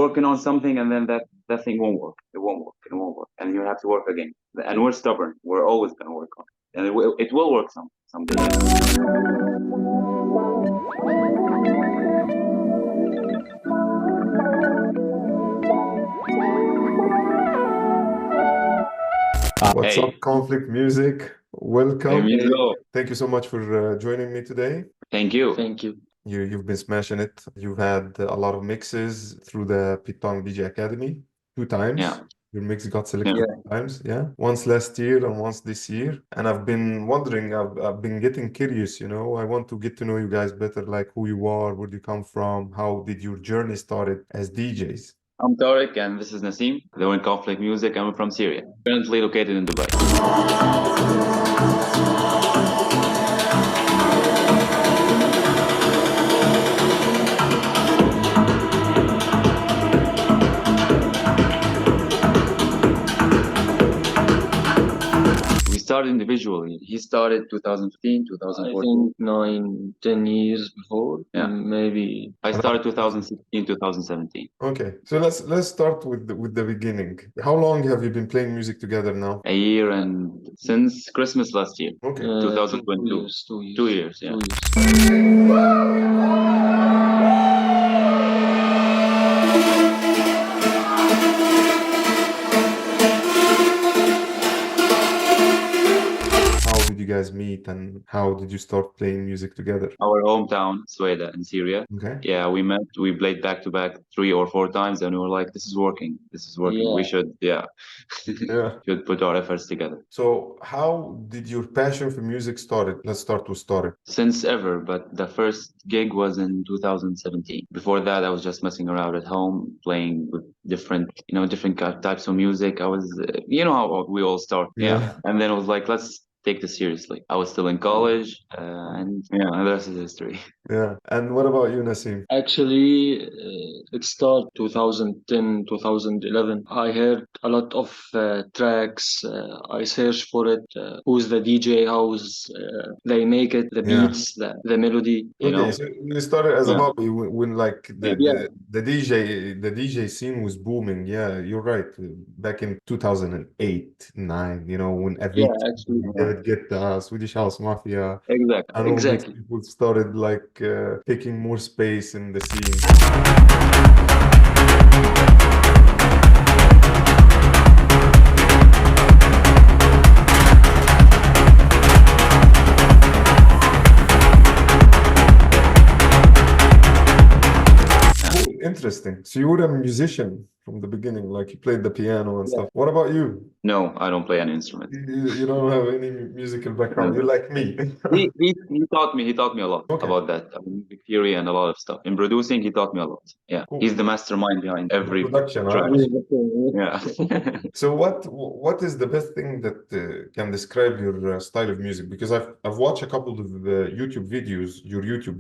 working on something and then that thing won't work. It won't work. It won't work, and you have to work again. And we're stubborn. We're always gonna work on it, and it will work someday. What's Hey. up, Conflict Music? Hey, Welcome. Mizzo. Thank you so much for joining me today. Thank you. Thank you. You've been smashing it. You've had a lot of mixes through the Pete Tong Dj Academy 2 times. Yeah. Your mix got selected Yeah. 2 times, yeah. Once last year and once this year. And I've been wondering, I've been getting curious, you know. I want to get to know you guys better, like who you are, where do you come from, how did your journey started as DJs? I'm Tariq, and this is Nassim. We're in Conflict Music, and we're from Syria. Currently located in Dubai. We started individually. He started 2015, I 2014. think 9-10 years before. Yeah. Maybe. I started 2016, 2017. Okay, so let's start with the beginning. How long have you been playing music together now? A year, and since Christmas last year, Okay. 2022. 2 years. 2 years, yeah. 2 years. How did you guys meet and how did you start playing music together? Our hometown, Sweden, in Syria. Okay. Yeah, we met. We played back to back 3 or 4 times, and we were like, "This is working. This is working. We Yeah. should, Yeah. should put our efforts together." So how did your passion for music started? Let's start with started. Since ever, but the first gig was in 2017. Before that, I was just messing around at home, playing with different types of music. I was, how we all start. Yeah. And then I was like, let's take this seriously. I was still in college, and the rest is history. Yeah. And what about you, Nassim? Actually, it started 2010, 2011. I heard a lot of tracks. I searched for it. Who's the DJ? How's they make it? The Yeah. beats, the melody. Okay, so you started as a Yeah. hobby when like Yeah. the DJ scene was booming. Yeah, you're right. Back in 2008, 9, when Yeah, Avicii, actually. David Guetta, Swedish House Mafia, Exactly. and all these Exactly. people started like taking more space in the scene. Interesting. So you were a musician from the beginning, like you played the piano and stuff. What about you? No, I don't play any instrument. You don't have any musical background. You're like me. He taught me a lot Okay. about that, music theory and a lot of stuff. In producing, he taught me a lot. Yeah, Cool. he's the mastermind behind every Production, huh? track. Yeah. Yeah. So what is the best thing that can describe your style of music? Because I've watched a couple of your YouTube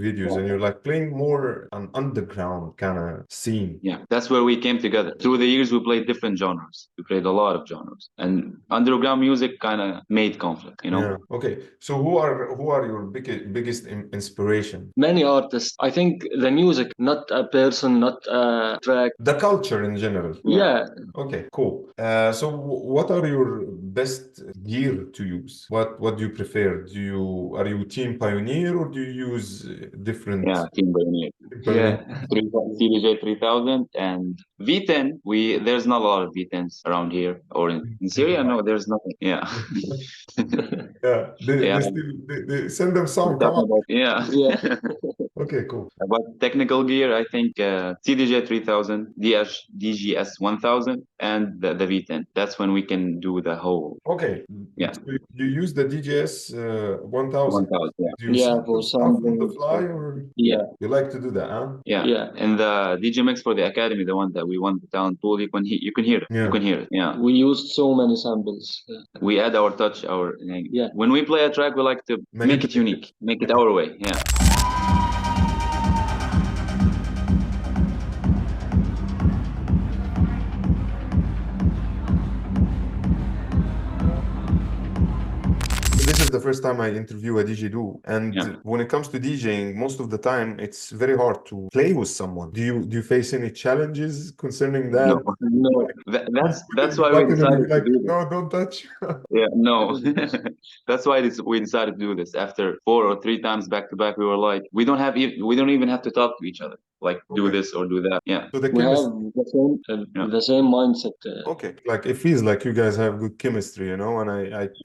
videos, and you're like playing more an underground kind of scene. Yeah, that's where we came together. Through the years, we played different genres. We played a lot of genres, and underground music kind of made Conflict. Yeah. Okay. So who are your biggest inspiration? Many artists. I think the music, not a person, not a track. The culture in general. Yeah. Okay, cool. So what are your best gear to use? What do you prefer? Are you Team Pioneer or do you use different? Yeah, Team Pioneer. Yeah. CDJ 3000 and V10. There's not a lot of V10s around here or in Syria. No, there's nothing. Yeah. Yeah, they send them some. Come on. Yeah. Yeah. Okay, cool. About technical gear, I think CDJ 3000, DGS 1000, and the V10. That's when we can do the whole Okay. Yeah. So you use the DJS 1000. 1000. Yeah. Do you Yeah, sample for stuff on the sampling. fly or Yeah. you like to do that, huh? Yeah. Yeah. And the DJ mix for the Academy, the one that we won the talent pool, you can hear it. Yeah. You can hear it. Yeah. We used so many samples. We add our touch, Yeah. When we play a track, we like to make it unique, make it our way. Yeah. This is is the first time I interview a DJ do, and when it comes to DJing, most of the time it's very hard to play with someone. Do you face any challenges concerning that? No, no. That's The why we button and decided you're to like, do this. no, don't touch. Yeah, no. That's why we decided to do this. After 4 or 3 times back to back, we were like, we don't even have to talk to each other. Like, do Okay. this or do that. Yeah, So the We have chemistry. yeah, the same mindset. Okay, like it feels like you guys have good chemistry, and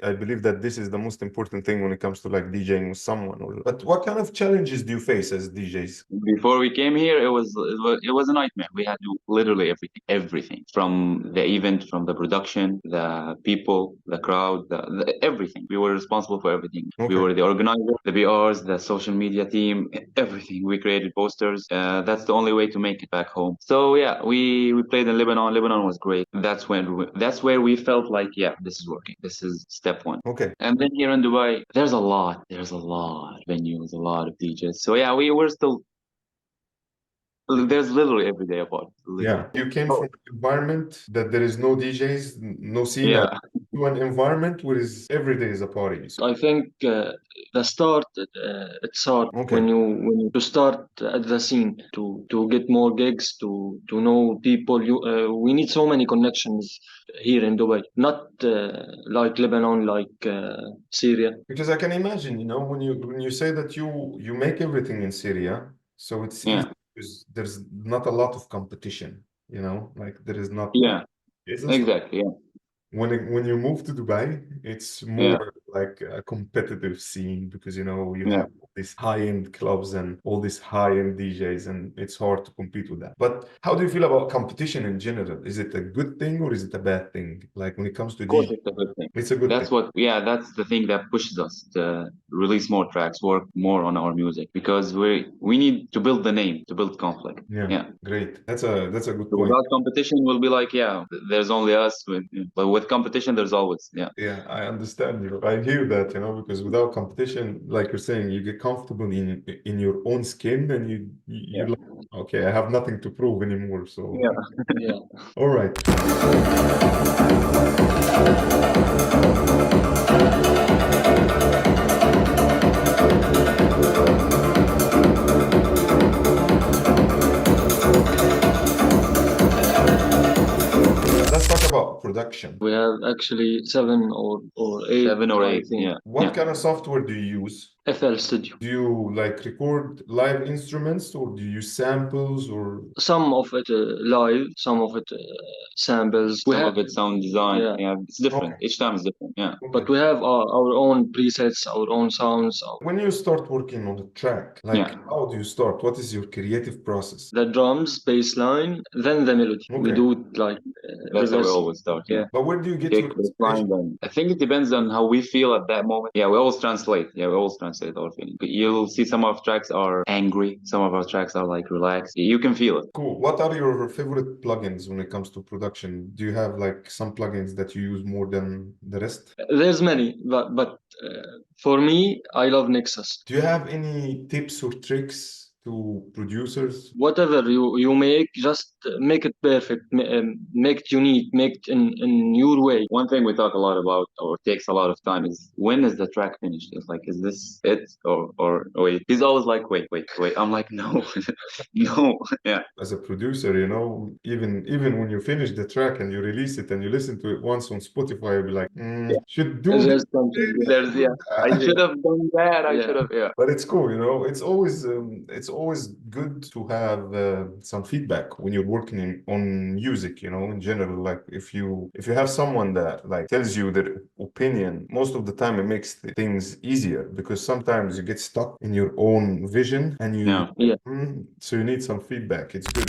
I believe that this is the most important thing when it comes to like DJing with someone. But what kind of challenges do you face as DJs? before we came here, it was a nightmare. We had to do literally everything from the event, from the production, the people, the crowd, everything. We were responsible for everything. We Okay. were the organizer, the BRs, the social media team, everything. We created posters. That's the only way to make it back home. So yeah, we played in Lebanon. Lebanon was great. That's where we felt like, yeah, this is working. This is step one. Okay. And then here in Dubai, there's a lot of venues, a lot of DJs. So yeah, we're still, there's literally every day a party. Yeah, you came from an environment that there is no DJs, no scene, Yeah, to an environment where is every day is a party. So, I think the start it's hard okay. when you to start at the scene to get more gigs to know people. We need so many connections here in Dubai, not like Lebanon, like Syria. Because I can imagine, when you say that you make everything in Syria, so it's yeah, easy because there's not a lot of competition, like there is not. yeah, It's just exactly. Yeah, when you move to Dubai, it's yeah, more like a competitive scene because you yeah. have all these high-end clubs and all these high-end DJs, and it's hard to compete with that. But how do you feel about competition in general? Is it a good thing or is it a bad thing? Like when it comes to Of course, DJ, it's a good thing. it's a good thing. That's the thing that pushes us to release more tracks, work more on our music, because we need to build the name, to build conflict. Yeah, Yeah. great. That's a good So point. without competition, we'll be like, yeah, there's only us. But with competition, there's always, yeah. Yeah, I understand you. I hear that, because without competition, like you're saying, you get comfortable in your own skin, and you're like, okay, I have nothing to prove anymore. So, Yeah. Yeah. all right. Let's talk about production. We have actually seven or eight. 7 or 8, I think. yeah. What kind of software do you use? FL Studio. Do you like record live instruments, or do you use samples, or Some of it live, some of it samples. Some of it sound design. Yeah. Yeah, it's different. Okay. Each time is different. Yeah. But we have our own presets, our own sounds. when you start working on a track, like Yeah. how do you start? What is your creative process? The drums, bass line, then the melody. We Okay. do it like That's how we reverse. always start. Yeah. But where do you get Kick, your bass inspiration? line, then I think it depends on how we feel at that moment. Yeah, we always translate. Yeah, we always translate our feeling. You'll see some of our tracks are angry, some of our tracks are like relaxed. You can feel it. Cool. What are your favorite plugins when it comes to production? Do you have like some plugins that you use more than the rest? There's many, but for me, I love Nexus. Do you have any tips or tricks to producers? Whatever you make, just make it perfect, make it unique, make it in your way. One thing we talk a lot about, or takes a lot of time, is when is the track finished? It's like, is this it? Or wait. He's always like, wait. I'm like, no, no. Yeah. As a producer, even when you finish the track and you release it and you listen to it once on Spotify, you'll be like, should do There's this. something. I should have done that. I Yeah. should have. Yeah. But it's cool, it's always good to have some feedback when you're working on music, in general. Like if you have someone that like tells you their opinion, most of the time it makes things easier, because sometimes you get stuck in your own vision and you Yeah. so you need some feedback. It's good.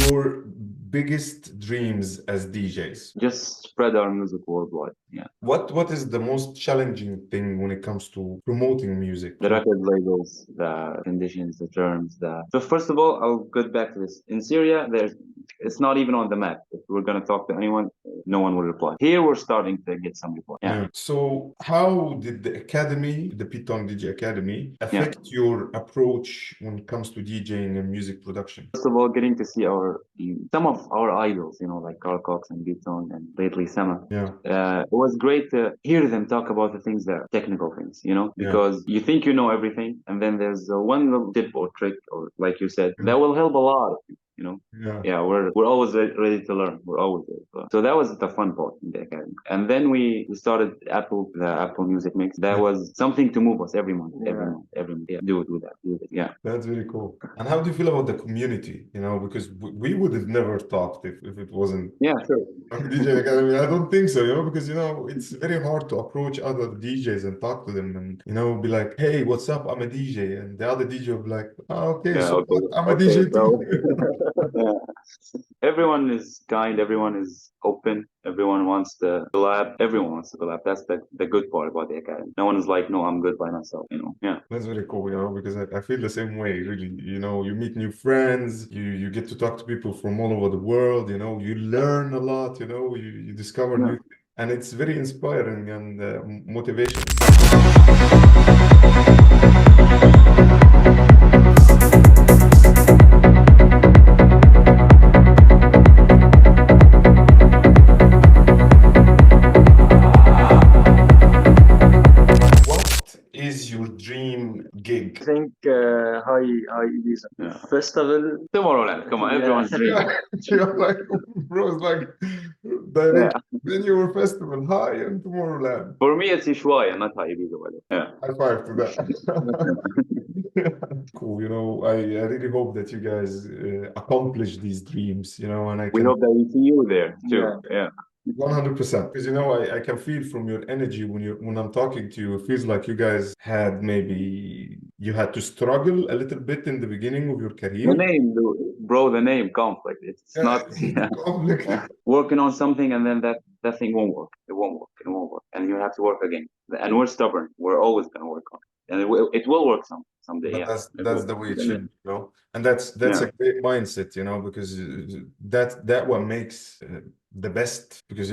Your biggest dreams as DJs? Just spread our music worldwide. Yeah. What is the most challenging thing when it comes to promoting music? The record labels, the conditions, the terms, the. So first of all, I'll get back to this. In Syria, it's not even on the map. If we're gonna talk to anyone, no one will reply. Here, we're starting to get some reply. Yeah. Yeah. So how did the academy, the Pete Tong Dj Academy, affect your approach when it comes to DJing and music production? First of all, getting to see some of our idols, like Carl Cox and Pete Tong and lately Sama. Yeah. It was great to hear them talk about the things that are technical things, because you think you know everything, and then there's one little tip or trick, or like you said, that will help a lot of you. Yeah. We're always ready to learn. We're always ready to learn. So that was the fun part in the academy. And then we started the Apple Music Mix. That was something to move us every month. Yeah, do that. Yeah. That's really cool. And how do you feel about the community? Because we would have never talked if it wasn't. Yeah, sure. DJ Academy. I don't think so, because it's very hard to approach other DJs and talk to them and be like, hey, what's up? I'm a DJ. And the other DJ will be like, oh, okay, Yeah, so okay, I'm a DJ too. Yeah. Everyone is kind, everyone is open, everyone wants to collab, everyone wants to collab. That's the good part about the academy. No one is like, no, I'm good by myself, Yeah. That's very cool, because I feel the same way, really. You meet new friends, you get to talk to people from all over the world, you learn a lot, you discover new things. And it's very inspiring and motivational. Your dream gig? I think high Ibiza festival. Tomorrowland, come on, everyone's dream. You're like, bro, it's like direct. Then your festival, high and Tomorrowland. For me, it's Ushuaia, not high Ibiza. Yeah. High five to that. Cool. I really hope that you guys accomplish these dreams. And we hope that we see you there too. Yeah. 100%. Because I can feel from your energy when I'm talking to you, it feels like you guys had you had to struggle a little bit in the beginning of your career. The name, bro, the name conflict. It's not conflict. Working on something and then that thing won't work. It won't work. And you have to work again. And we're stubborn. We're always gonna work on it. And it will work someday. But that's the way it should, And that's a great mindset, because that what makes the best, because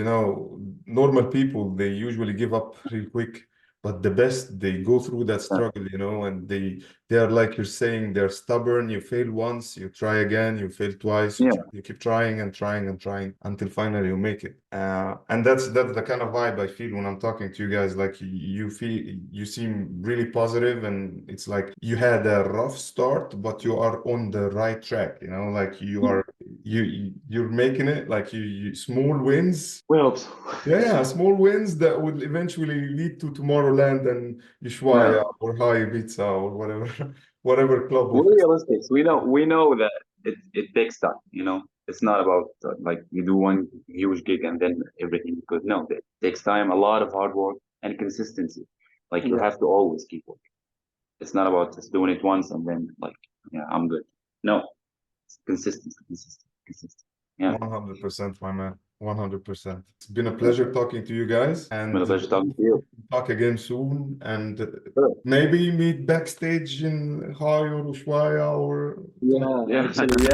normal people, they usually give up real quick, but the best, they go through that struggle, and they are, like you're saying, they're stubborn. You fail once, you try again, you fail twice, you keep trying and trying and trying until finally you make it. And that's the kind of vibe I feel when I'm talking to you guys. Like you seem really positive, and it's like you had a rough start, but you are on the right track. Like you're making it. Like you small wins. We hope so. Yeah, small wins that will eventually lead to Tomorrowland and Ushuaia or High Ibiza or whatever club. We're realistic. We know that it takes time. It's not about like you do one huge gig and then everything is good. No, it takes time, a lot of hard work and consistency. Like you have to always keep working. It's not about just doing it once and then like, I'm good. No, it's consistent. Yeah. 100%, my man. 100%. It's been a pleasure talking to you guys, and a pleasure talking to you. Talk again soon, and maybe meet backstage in High or Ushuaia or. Actually,